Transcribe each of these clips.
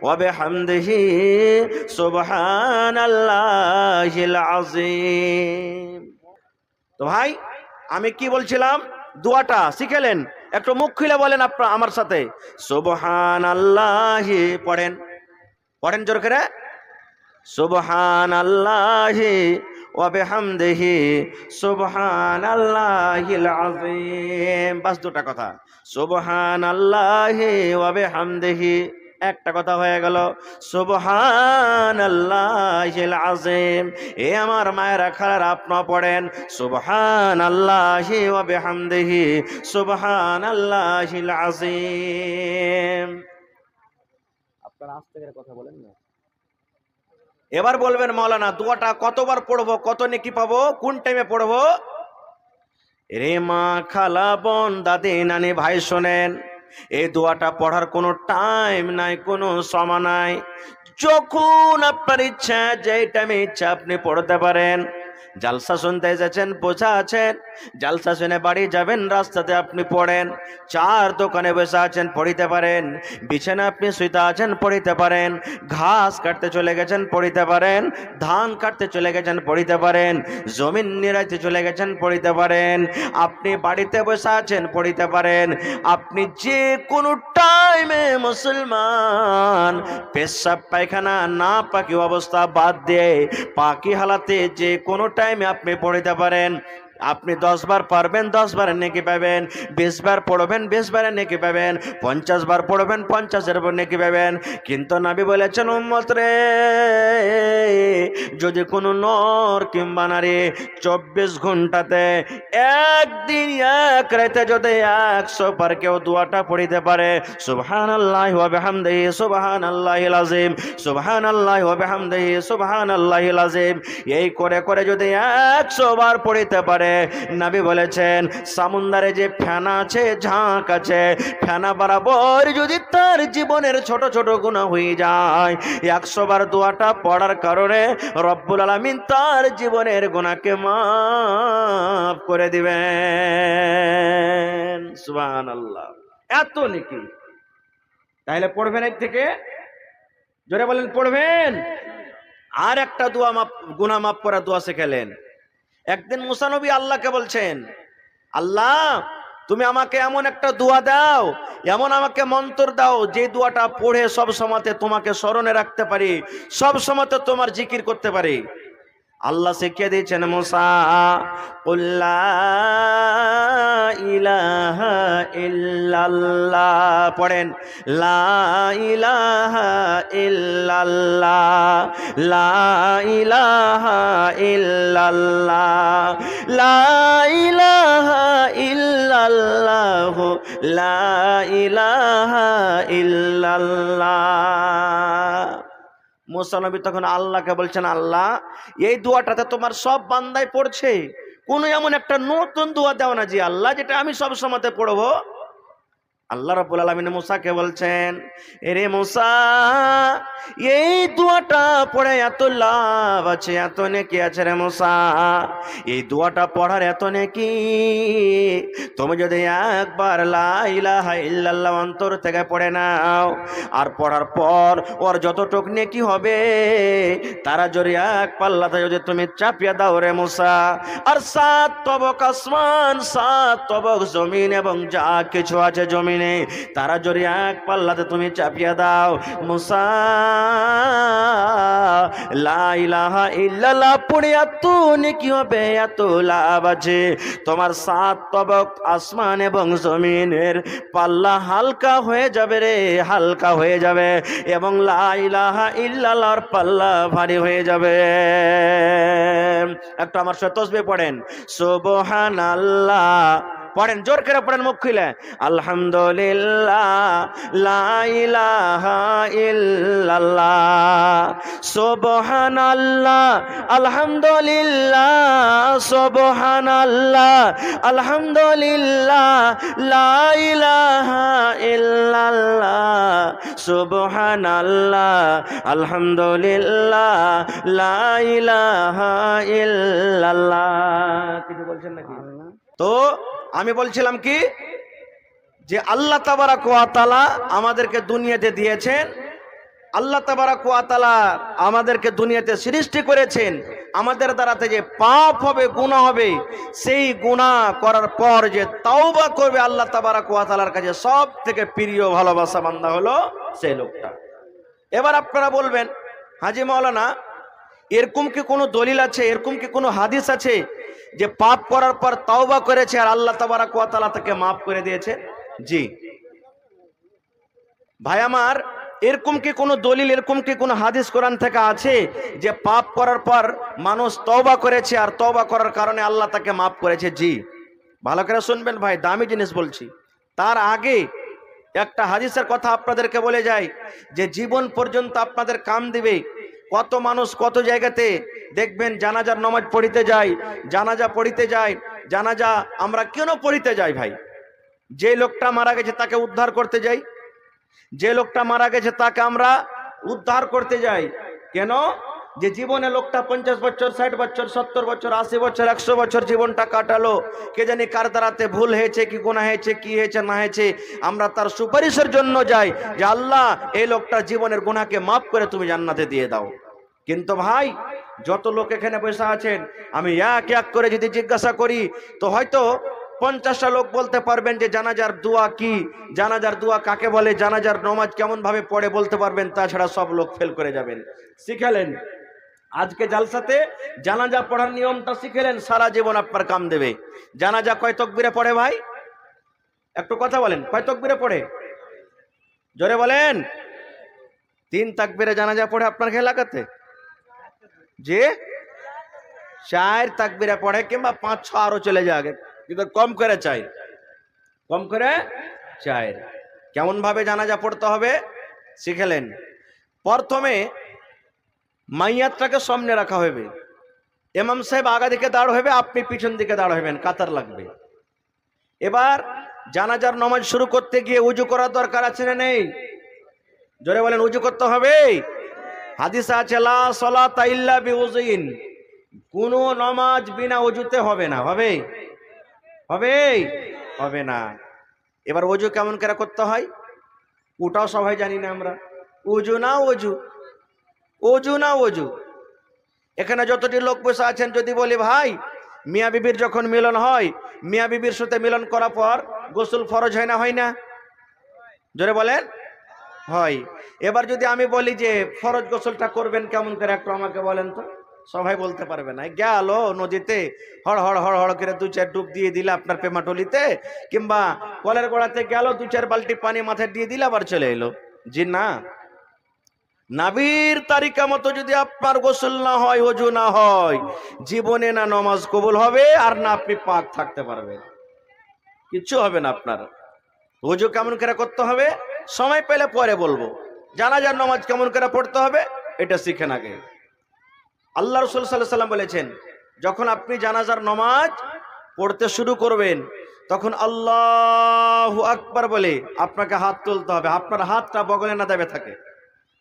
ওয়া বিহামদিহি সুবহানাল্লাহিল আযীম। তো ভাই আমি কি বলছিলাম, দোয়াটা শিখেলেন, একটু মুখ খুলে বলেন আপনারা আমার সাথে, সুবহানাল্লাহি পড়েন, পড়েন জোর করে, সুবহানাল্লাহি ওয়া বিহামদিহি সুবহানাল্লাহিল আযীম। বাস দুটা কথা, সুবহানাল্লাহি ওয়া বিহামদিহি, একটা কথা হয়ে গেল, সুবহানাল্লাহিল আযীম। এ আমার মায়েরা খালারা আপনারা পড়েন, সুবহানাল্লাহি ওয়া বিহামদিহি সুবহানাল্লাহিল আযীম। আপনারা আস্তে করে কথা বলেন না। এবার বলবেন মাওলানা দোয়াটা কতবার পড়বো, কত নেকি পাবো, কোন টাইমে পড়বো? রে মা, খালা, বোন, দাদি, নানি, ভাই শোনেন, এই দোয়াটা পড়ার কোনো টাইম নাই, কোনো সময় নাই। যখন আপনার ইচ্ছা, যেই টাইমে ইচ্ছা আপনি পড়তে পারেন। জালসা শুনতে এসেছেন, বোঝা আছেন, জালসা শুনে বাড়ি যাবেন, রাস্তাতে আপনি পড়েন। চার দোকানে বসে আছেন, পড়িতে পারেন। বিছানা আপনি শুইতে আছেন, পড়িতে পারেন। ঘাস কাটতে চলে গেছেন, পড়িতে পারেন। ধান কাটতে চলে গেছেন, পড়িতে পারেন। জমিন নিড়াইতে চলে গেছেন, পড়িতে পারেন। আপনি বাড়িতে বসে আছেন, পড়িতে পারেন। আপনি যে কোনো টাইমে মুসলমান, পেশাব পায়খানা না পাকি অবস্থা বাদ দিয়ে পাকি হালাতে যে কোনো টাইমে আপনি পড়িতে পারেন। আপনি 10 বার পারবেন, 10 বার নেকি পাবেন। 20 বার পড়বেন, 20 বারে নেকি পাবেন। 50 বার পড়বেন, 50-এর উপর নেকি পাবেন। কিন্তু নবী বলেছেন, উম্মত রে, যদি কোনো নর কিংবা নারী 24 ঘন্টাতে একদিন এক রাতে যদি 100 বার কেউ দোয়াটা পড়িতে পারে, সুবহানাল্লাহি ওয়া বিহামদিহি সুবহানাল্লাহিল আযীম, সুবহানাল্লাহি ওয়া বিহামদিহি সুবহানাল্লাহিল আযীম, এই করে করে যদি 100 বার পড়িতে পারে, নবী বলেছেন সমুদ্রে যে ফেনা আছে, ঝাঁক আছে, ফেনা বরাবর যদি তার জীবনের ছোট ছোট গুনাহ হয়ে যায়, 100 বার দোয়াটা পড়ার কারণে রব্বুল আলামিন তার জীবনের গুনাহকে মাফ করে দিবেন। সুবহানাল্লাহ, এত নেকি। তাহলে পড়বেন, এক থেকে জোরে বলেন পড়বেন। আর একটা দোয়া মাফ, গুনাহ মাফ করার দোয়া শিখালেন। একদিন মুসা নবী আল্লাহকে বলছেন, আল্লাহ তুমি আমাকে এমন একটা দোয়া দাও, এমন আমাকে মন্ত্র দাও, যে দোয়াটা পড়ে সব সময়তে তোমাকে স্মরণে রাখতে পারি, সব সময়তে তোমার জিকির করতে পারি। আল্লাহ শিখিয়ে দিয়েছেন, মুসা কুল লা ইলাহা ইল্লাল্লাহ, পড়েন, লা ইলাহা ইল্লাল্লাহ, লা ইলাহা ইল্লাল্লাহ, লা ইলাহা ইল্লাল্লাহ, লা ইলাহা ইল্লাল্লাহ। মুসা নবী তখন আল্লাহকে বলছেন, আল্লাহ এই দোয়াটাতে তোমার সব বান্দাই পড়ছে, কোন এমন একটা নতুন দোয়া দাও না যে আল্লাহ, যেটা আমি সব সময়তে পড়বো। আল্লাহ রাব্বুল আলামিন মুসাকে বলছেন, এরে মুসা, এই দোয়াটা পড়ে এত লাভ আছে, এত নেকি আছে রে মুসা, এই দোয়াটা পড়ার এত নেকি, তুমি যদি একবার লা ইলাহা ইল্লাল্লাহ অন্তর থেকে পড়ে নাও, আর পড়ার পর ওর যতটুক নেকি হবে তারা যদি এক পাল্লাতে যদি তুমি চাপিয়ে দাও রে মুসা, আর 7 তবক আসমান, 7 তবক জমিন এবং যা কিছু আছে জমিন, তারা যদি এক পাল্লাতে তুমি চাপিয়ে দাও, মুসা লা ইলাহা ইল্লাল্লাহ পড়ে এত নেকি হবে, এত লাভ আছে, তোমার 7 তবক আসমান এবং জমিনের পাল্লা হালকা হয়ে যাবে রে, হালকা হয়ে যাবে, এবং লা ইলাহা ইল্লাল্লাহর পাল্লা ভারী হয়ে যাবে। একটু আমার সাথে তাসবিহ পড়েন, সুবহানাল্লাহ, পড়েন জোর করে পড়েন, মুখ খুলে, আলহামদুলিল্লাহ, লা ইলাহা ইল্লাল্লাহ, সুবহানাল্লাহ, আলহামদুলিল্লাহ, সুবহানাল্লাহ, আলহামদুলিল্লাহ, লা ইলাহা ইল্লাল্লাহ, সুবহানাল্লাহ, আলহামদুলিল্লাহ, লা ইলাহা ইল্লাল্লাহ। কিছু বলছেন নাকি? তো আমি বলছিলাম কি, যে আল্লাহ তাবারাক ওয়া তাআলা আমাদেরকে দুনিয়াতে দিয়েছেন আল্লাহ তাবারাক ওয়া তাআলা আমাদেরকে দুনিয়াতে সৃষ্টি করেছেন, আমাদের দ্বারাতে যে পাপ হবে, গুনাহ হবে, সেই গুনাহ করার পর যে তাওবা করবে আল্লাহ তাবারাক ওয়া তাআলার কাছে সব থেকে প্রিয় ভালোবাসা বান্দা হলো সেই লোকটা। এবার আপনারা বলবেন, হাজী মাওলানা এরকম কি কোনো দলিল আছে, এরকম কি কোনো হাদিস আছে যে পাপ করার পর তাওবা করেছে আর আল্লাহ তাবারাক ওয়া তাআলা তাকে মাফ করে দিয়েছে? জি ভাই আমার, এরকম কি কোনো দলিল, এরকম কি কোনো হাদিস কোরআন থেকে আছে যে পাপ করার পর মানুষ তওবা করেছে আর তওবা করার কারণে আল্লাহ তাকে মাফ করেছে? জি, ভালো করে শুনবেন ভাই, দামি জিনিস বলছি। তার আগে একটা হাদিসের কথা আপনাদেরকে বলে যাই যে জীবন পর্যন্ত আপনাদের কাম দিবে। কত মানুষ কত জায়গাতে দেখবেন জানাজার নামাজ পড়িতে যায়, জানাজা পড়িতে যায়। জানাজা আমরা কেন পড়িতে যাই ভাই? যে লোকটা মারা গেছে তাকে উদ্ধার করতে যাই, যে লোকটা মারা গেছে তাকে আমরা উদ্ধার করতে যাই। কেন? যে জীবনে লোকটা 50 বছর, 60 বছর, 70 বছর, 80 বছর, 100 বছর জীবনটা কাটালো, কে জানি কার দ্বারাতে ভুল হয়েছে কি গুনাহ হয়েছে, কি হয়েছে না হয়েছে, আমরা তার সুপারিশের জন্য যাই যে আল্লাহ এই লোকটার জীবনের গুনাহকে মাফ করে তুমি জান্নাতে দিয়ে দাও। কিন্তু ভাই যত লোক এখানে বসে আছেন, আমি এক এক করে যদি জিজ্ঞাসা করি তো হয়তো 50টা লোক বলতে পারবেন যে জানাজার দোয়া কি, জানাজার দোয়া কাকে বলে, জানাজার নামাজ কেমন ভাবে পড়ে বলতে পারবেন, তাছাড়া সব লোক ফেল করে যাবেন। শিখালেন আজকে জালসাতে জানাজা পড়ার নিয়মটা শিখেলেন, সারা জীবন আপনার কাম দেবে। জানাজা কয় তাকবীরে পড়ে ভাই? একটু কথা বলেন, কয় তাকবীরে পড়ে? জোরে বলেন। 3 তাকবীরে জানাজা পড়ে আপনার এলাকাতে? যে 4 তাকবীরে পড়ে, কিংবা 5-6 আরো চলে যায় আগে, কিন্তু কম করে চাই, কম করে 4। কেমন ভাবে জানাজা পড়তে হবে শিখেলেন। প্রথমে মাইয়াতটাকে সামনে রাখা হবে, ইমাম সাহেব আগা দিকে দাঁড় হবে, আপনি পিছন দিকে দাঁড় হবেন, কাতার লাগবে। এবার জানাজার নামাজ শুরু করতে গিয়ে উজু করার দরকার আছে না নেই? জোরে বলেন, উজু করতে হবে। হাদিসে আছে লা সালাতা ইল্লা বিউযুইন, কোন নামাজ বিনা ওযুতে হবে না। হবে? হবে? হবে না। এবার ওযু কেমন করে করতে হয় ওটাও সবাই জানি না আমরা। ওযু না ওযু, ওযু না ওযু। এখানে যতটি লোক বসে আছেন যদি বলি ভাই মিয়া বিবির যখন মিলন হয়, মিয়া বিবির সাথে মিলন করার পর গোসল ফরজ হয় না হয় না? জোরে বলেন, হয়। এবার যদি আমি বলি যে ফরজ গোসলটা করবেন কেমন করে, একটু আমাকে বলেন তো। সবাই বলতে পারবে না। গেল নদীতে হড় হড় হড় হড় করে 2-4 ডুব দিয়ে দিলে আপনার পেমাটলিতে, কিংবা কলের গোড়াতে গেল 2-4 বালতি পানি মাথায় দিয়ে দিলে আবার চলে এলো। জি না, নাবির তারিকা মতো যদি আপনার গোসল না হয়, ওযু না হয়, জীবনে না নামাজ কবুল হবে আর না আপনি পাক থাকতে পারবেন, কিচ্ছু হবে না আপনার। ওযু কেমন করে করতে হবে সময় পেলে পরে বলবো। জানাজার নামাজ কেমন করে পড়তে হবে এটা শিখেন আগে। আল্লাহ রাসূল সাল্লাল্লাহু আলাইহি ওয়াসাল্লাম বলেছেন, যখন আপনি জানাজার নামাজ পড়তে শুরু করবেন তখন আল্লাহু আকবার বলে আপনাকে হাত তুলতে হবে। আপনার হাতটা বগলে না দেবে থাকে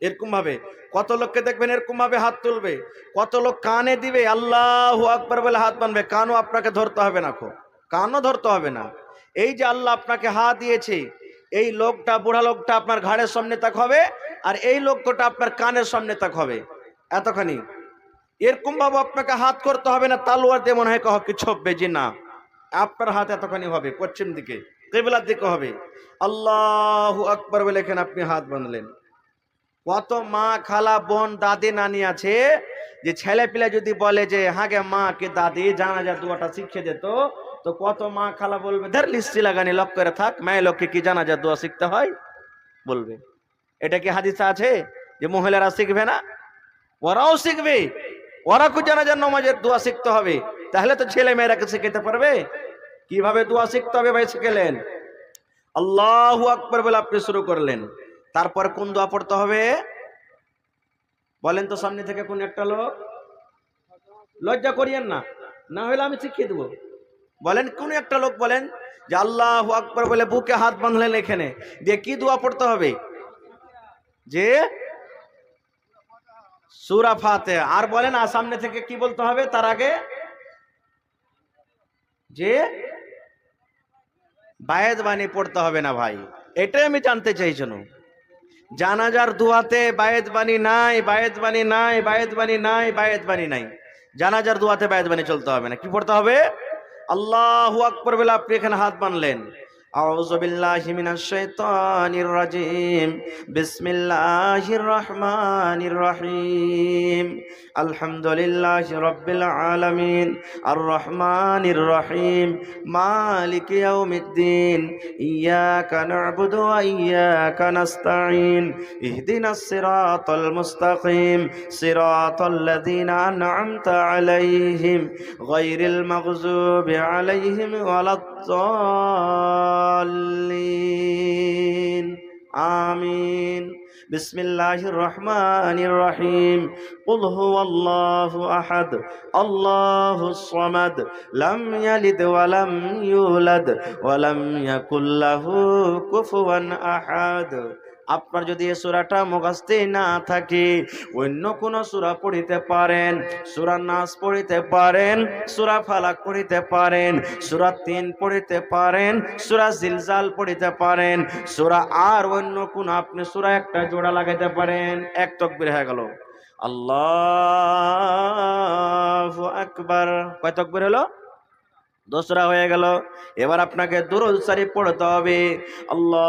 এরকম ভাবে। কত লোককে দেখবেন এরকম ভাবে হাত তুলবে, কত লোক কানে দিবে আল্লাহু আকবার বলে হাত বানবে, কানও আপনাকে ধরতে হবে না, কানও ধরতে হবে না। এই যে আল্লাহ আপনাকে হাত দিয়েছে, এই লোকটা বুড়া লোকটা আপনার ঘাড়ের সামনে তাক হবে, আর এই লোকটা আপনার কানের সামনে তাক হবে, এতখানি। এরকম ভাবে আপনাকে হাত করতে হবে না তালোয়ার দিয়ে মনে হয় কহ কি ছপবে, জি না, আপনার হাত এতখানি হবে, পশ্চিম দিকে কিবলার দিকে হবে। আল্লাহু আকবার বলে এখানে আপনি হাত বাঁধলেন। কত মা খালা বোন দাদি নানি আছে যে ছেলে পিলে যদি বলে যে হ্যাঁ গে মা কে দাদি জানাজার দোয়াটা শিখে দিত, তো কত মা খালা বলবে ধর লিস্টি লাগানি লক করে থাক, মেয়ে লোককে কি জানাজার দোয়া শিখতে হয় বলবে। এটা কি হাদিসে আছে যে মহিলারা শিখবে না? ওরাও শিখবে, ওরা কো জানাজার নামাজের দোয়া শিখতে হবে, তাহলে তো ছেলে মেয়েরাকে শিখাতে পারবে। কিভাবে দোয়া শিখতে হবে ভাই শিখেলেন। আল্লাহু আকবার বলে আপনি শুরু করলেন, তারপর কোন দোয়া পড়তে হবে বলেন তো? সামনে থেকে কোন একটা লোক, লজ্জা করিয়েন না, না হলে আমি শিখিয়ে দেবো। বলেন কোন একটা লোক বলেন যে আল্লাহু আকবার বলে বুকে হাত বাঁধলেন, এখানে দিয়ে কি দোয়া পড়তে হবে? যে সূরা ফাতিহা। আর বলেন আর সামনে থেকে কি বলতে হবে তার আগে? যে বায়েত বাণী পড়তে হবে না ভাই, এটাই আমি জানতে চাইছিলাম। জানাজার দোয়াতে বায়েত বাণী নাই, বায়েত বাণী নাই, বায়েত বাণী নাই, বায়েত বাণী নাই। জানাজার দোয়াতে বায়েত বাণী চলতে হবে না। কি পড়তে হবে? আল্লাহু আকবার বলে আপনি এখানে হাত বানলেন। আউযু বিল্লাহি মিনাশ শাইতানির রাজিম। বিসমিল্লাহির রহমানির রহিম। আলহামদুলিল্লাহি রাব্বিল আলামিন আর রহমানির রহিম মালিকি ইয়াউমিদ্দিন ইয়াকা না'বুদু ওয়া ইয়াকা নাস্তাঈন ইহদিনাস সিরাতাল মুস্তাকিম সিরাতাল লাযীনা আন'আমতা আলাইহিম গায়রিল মাগযুবি আলাইহিম ওয়ালাদ-দাল্লিন আমিন। বিসমিল্লাহির রহমানির রহিম। কুল হুয়াল্লাহু আহাদ আল্লাহুস সামাদ লাম ইয়ালিদ ওয়া লাম ইউলাদ ওয়া লাম ইয়াকুল লাহু কুফুয়ান আহাদ। আপনার যদি এই সূরাটা মুখস্থ না থাকে, অন্য কোন সূরা পড়িতে পারেন। সূরা নাস পড়িতে পারেন, সূরা ফালাক পড়িতে পারেন, সূরা ৩ পড়িতে পারেন, সূরা জিলজাল পড়িতে পারেন, সূরা আর অন্য কোন আপনি সূরা একটা জোড়া লাগাইতে পারেন। এক তাকবীর হয়ে গেল। আল্লাহু আকবার। কয় তাকবীর হলো? দোসরা হয়ে গেল। এবার আপনাকে দুরূদ শরীফ পড়তে হবে। আল্লাহ